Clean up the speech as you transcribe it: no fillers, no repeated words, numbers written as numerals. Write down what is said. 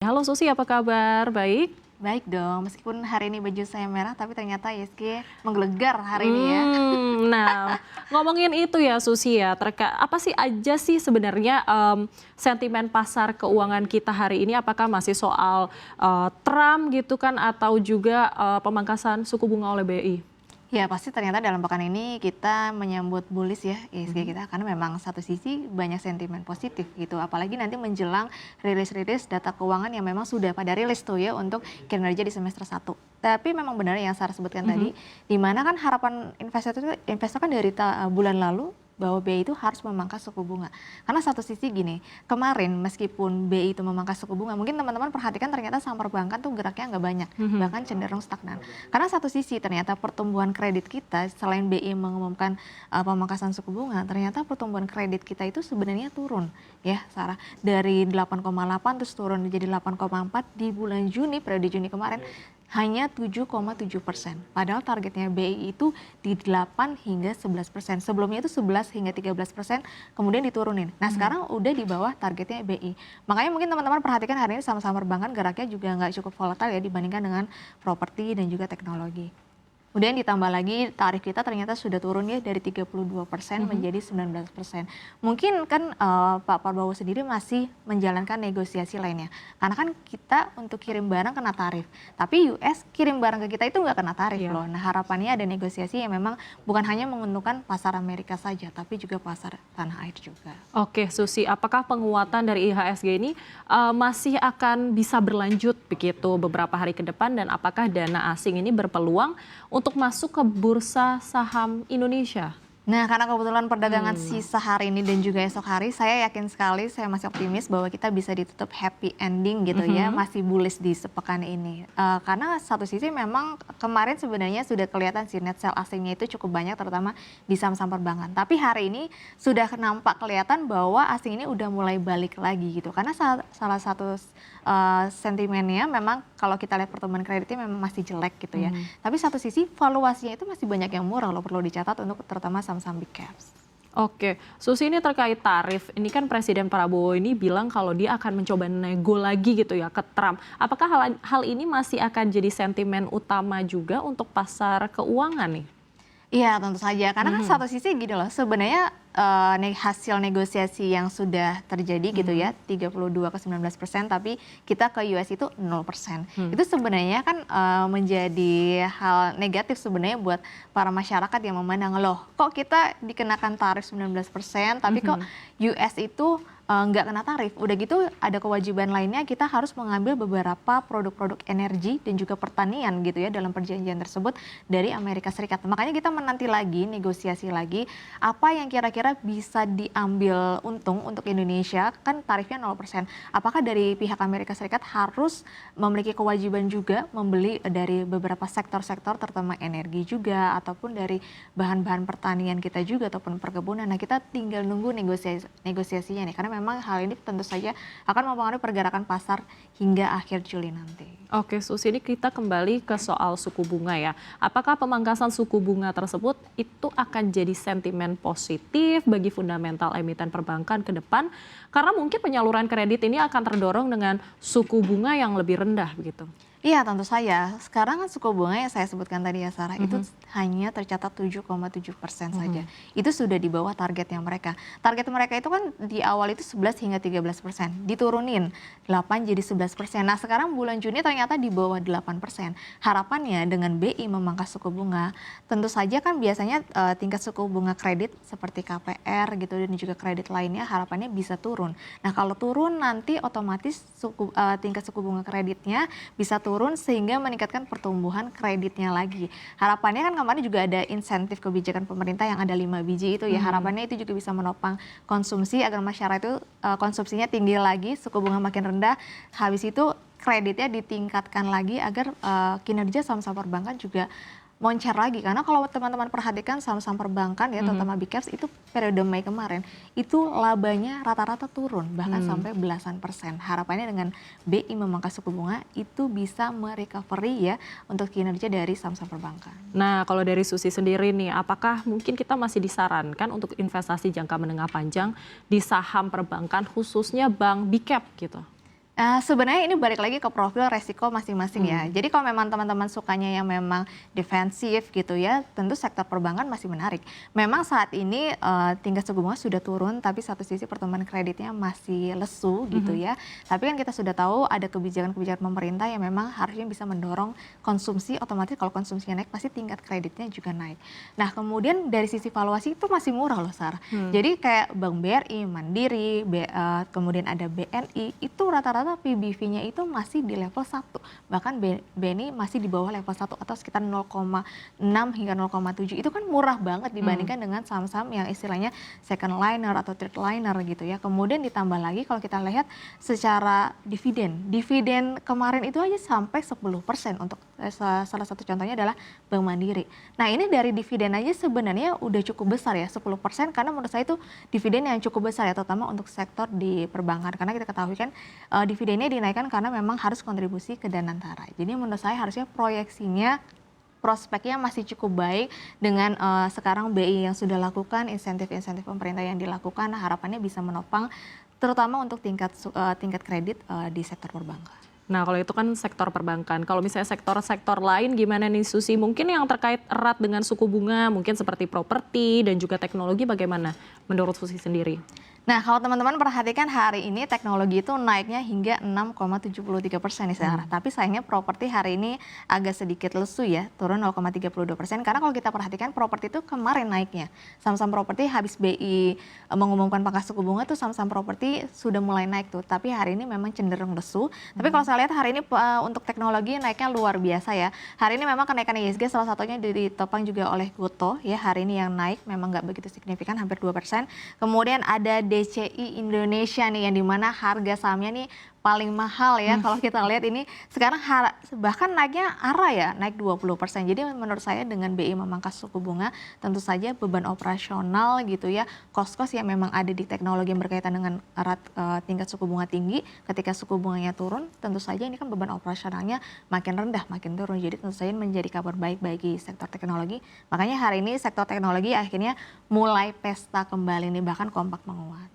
Halo Susi, apa kabar? Baik? Baik dong, meskipun hari ini baju saya merah, tapi ternyata ISG menggelegar hari ini ya. Nah, ngomongin itu ya Susi ya, apa sih aja sih sebenarnya sentimen pasar keuangan kita hari ini? Apakah masih soal Trump gitu kan, atau juga pemangkasan suku bunga oleh BI? Ya pasti ternyata dalam pekan ini kita menyambut bullish ya ISG kita, karena memang satu sisi banyak sentimen positif gitu, apalagi nanti menjelang rilis data keuangan yang memang sudah pada rilis tuh ya untuk kinerja di semester 1. Tapi memang benar yang Sarah sebutkan tadi, di mana kan harapan investor kan dari bulan lalu bahwa BI itu harus memangkas suku bunga. Karena satu sisi gini, kemarin meskipun BI itu memangkas suku bunga, mungkin teman-teman perhatikan ternyata saham perbankan tuh geraknya nggak banyak, bahkan cenderung stagnan. Karena satu sisi ternyata pertumbuhan kredit kita selain BI mengumumkan pemangkasan suku bunga, ternyata pertumbuhan kredit kita itu sebenarnya turun ya Sarah. Dari 8,8 terus turun menjadi 8,4 di bulan Juni, periode Juni kemarin hanya 7,7%. Padahal targetnya BI itu di 8 hingga 11%. Sebelumnya itu 11 hingga 13%, kemudian diturunin. Nah sekarang udah di bawah targetnya BI. Makanya mungkin teman-teman perhatikan hari ini saham-saham perbankan geraknya juga nggak cukup volatile ya dibandingkan dengan properti dan juga teknologi. Kemudian ditambah lagi tarif kita ternyata sudah turun ya dari 32% menjadi 19%. Mungkin kan Pak Prabowo sendiri masih menjalankan negosiasi lainnya. Karena kan kita untuk kirim barang kena tarif. Tapi US kirim barang ke kita itu nggak kena tarif loh. Nah harapannya ada negosiasi yang memang bukan hanya menguntungkan pasar Amerika saja, tapi juga pasar tanah air juga. Oke Susi, apakah penguatan dari IHSG ini masih akan bisa berlanjut begitu beberapa hari ke depan, dan apakah dana asing ini berpeluang untuk masuk ke bursa saham Indonesia? Nah, karena kebetulan perdagangan sisa hari ini dan juga esok hari, saya yakin sekali, saya masih optimis bahwa kita bisa ditutup happy ending gitu ya, masih bullish di sepekan ini. Karena satu sisi memang kemarin sebenarnya sudah kelihatan sih net sell asingnya itu cukup banyak, terutama di saham-saham perbankan. Tapi hari ini sudah nampak kelihatan bahwa asing ini udah mulai balik lagi gitu. Karena salah satu sentimennya memang kalau kita lihat pertumbuhan kreditnya memang masih jelek gitu ya. Tapi satu sisi valuasinya itu masih banyak yang murah loh, perlu dicatat untuk terutama saham-saham big caps. Oke, Susi, ini terkait tarif. Ini kan Presiden Prabowo ini bilang kalau dia akan mencoba nego lagi gitu ya ke Trump. Apakah hal ini masih akan jadi sentimen utama juga untuk pasar keuangan nih? Iya tentu saja, karena kan satu sisi gini loh, sebenarnya hasil negosiasi yang sudah terjadi gitu ya, 32 ke 19%, tapi kita ke US itu 0%. Itu sebenarnya kan menjadi hal negatif sebenarnya buat para masyarakat yang memandang, loh kok kita dikenakan tarif 19%, tapi kok US itu nggak kena tarif. Udah gitu ada kewajiban lainnya, kita harus mengambil beberapa produk-produk energi dan juga pertanian gitu ya dalam perjanjian tersebut dari Amerika Serikat. Makanya kita menanti lagi, negosiasi lagi, apa yang kira-kira bisa diambil untung untuk Indonesia, kan tarifnya 0%. Apakah dari pihak Amerika Serikat harus memiliki kewajiban juga membeli dari beberapa sektor-sektor terutama energi juga, ataupun dari bahan-bahan pertanian kita juga, ataupun perkebunan. Nah kita tinggal nunggu negosiasinya nih, karena memang hal ini tentu saja akan mempengaruhi pergerakan pasar hingga akhir Juli nanti. Oke, Susi, ini kita kembali ke soal suku bunga ya. Apakah pemangkasan suku bunga tersebut itu akan jadi sentimen positif bagi fundamental emiten perbankan ke depan? Karena mungkin penyaluran kredit ini akan terdorong dengan suku bunga yang lebih rendah begitu. Iya tentu saja. Sekarang kan suku bunga yang saya sebutkan tadi ya Sarah, itu hanya tercatat 7,7% saja. Itu sudah di bawah targetnya mereka. Target mereka itu kan di awal itu 11 hingga 13%. Diturunin 8 jadi 11%. Nah sekarang bulan Juni ternyata di bawah 8%. Harapannya dengan BI memangkas suku bunga, tentu saja kan biasanya tingkat suku bunga kredit seperti KPR gitu dan juga kredit lainnya harapannya bisa turun. Nah kalau turun nanti otomatis tingkat suku bunga kreditnya bisa turun sehingga meningkatkan pertumbuhan kreditnya lagi. Harapannya kan kemarin juga ada insentif kebijakan pemerintah yang ada 5 biji itu ya. Harapannya itu juga bisa menopang konsumsi agar masyarakat itu konsumsinya tinggi lagi, suku bunga makin rendah. Habis itu kreditnya ditingkatkan lagi agar kinerja saham-saham perbankan juga moncer lagi. Karena kalau teman-teman perhatikan saham-saham perbankan ya, terutama big caps itu periode Mei kemarin itu labanya rata-rata turun bahkan sampai belasan persen. Harapannya dengan BI memangkas suku bunga itu bisa merecovery ya untuk kinerja dari saham-saham perbankan. Nah, kalau dari Susi sendiri nih, apakah mungkin kita masih disarankan untuk investasi jangka menengah panjang di saham perbankan khususnya bank big cap gitu? Sebenarnya ini balik lagi ke profil resiko masing-masing ya. Jadi kalau memang teman-teman sukanya yang memang defensif gitu ya, tentu sektor perbankan masih menarik. Memang saat ini tingkat suku bunga sudah turun, tapi satu sisi pertumbuhan kreditnya masih lesu gitu ya. Tapi kan kita sudah tahu ada kebijakan-kebijakan pemerintah yang memang harusnya bisa mendorong konsumsi, otomatis kalau konsumsinya naik pasti tingkat kreditnya juga naik. Nah kemudian dari sisi valuasi itu masih murah loh Sarah. Jadi kayak Bank BRI, Mandiri, kemudian ada BNI, itu rata-rata PBV-nya itu masih di level 1. Bahkan BNI masih di bawah level 1 atau sekitar 0,6 hingga 0,7. Itu kan murah banget dibandingkan dengan saham-saham yang istilahnya second liner atau third liner gitu ya. Kemudian ditambah lagi kalau kita lihat secara dividen. Dividen kemarin itu aja sampai 10% untuk salah satu contohnya adalah Bank Mandiri. Nah, ini dari dividen aja sebenarnya udah cukup besar ya, 10% karena menurut saya itu dividen yang cukup besar ya, terutama untuk sektor di perbankan. Karena kita ketahui kan dividennya dinaikkan karena memang harus kontribusi ke Danantara. Jadi menurut saya harusnya proyeksinya prospeknya masih cukup baik dengan sekarang BI yang sudah lakukan, insentif-insentif pemerintah yang dilakukan, harapannya bisa menopang terutama untuk tingkat kredit di sektor perbankan. Nah, kalau itu kan sektor perbankan. Kalau misalnya sektor-sektor lain gimana nih Susi? Mungkin yang terkait erat dengan suku bunga, mungkin seperti properti dan juga teknologi bagaimana menurut Susi sendiri? Nah, kalau teman-teman perhatikan hari ini teknologi itu naiknya hingga 6,73% nih Sarah. Tapi sayangnya properti hari ini agak sedikit lesu ya, turun 0,32%. Karena kalau kita perhatikan properti itu kemarin naiknya. Saham-saham properti habis BI mengumumkan pangkas suku bunga tuh saham-saham properti sudah mulai naik tuh. Tapi hari ini memang cenderung lesu. Tapi kalau saya lihat hari ini untuk teknologi naiknya luar biasa ya. Hari ini memang kenaikan ISG salah satunya ditopang juga oleh Gotoh ya. Hari ini yang naik memang nggak begitu signifikan, hampir 2%. Kemudian ada DCI Indonesia nih yang dimana harga sahamnya nih paling mahal ya. Kalau kita lihat ini sekarang bahkan naiknya ARA ya, naik 20%. Jadi menurut saya dengan BI memangkas suku bunga, tentu saja beban operasional gitu ya, kos-kos yang memang ada di teknologi yang berkaitan dengan erat tingkat suku bunga tinggi, ketika suku bunganya turun, tentu saja ini kan beban operasionalnya makin rendah, makin turun. Jadi tentu saja menjadi kabar baik bagi sektor teknologi. Makanya hari ini sektor teknologi akhirnya mulai pesta kembali nih, bahkan kompak menguat.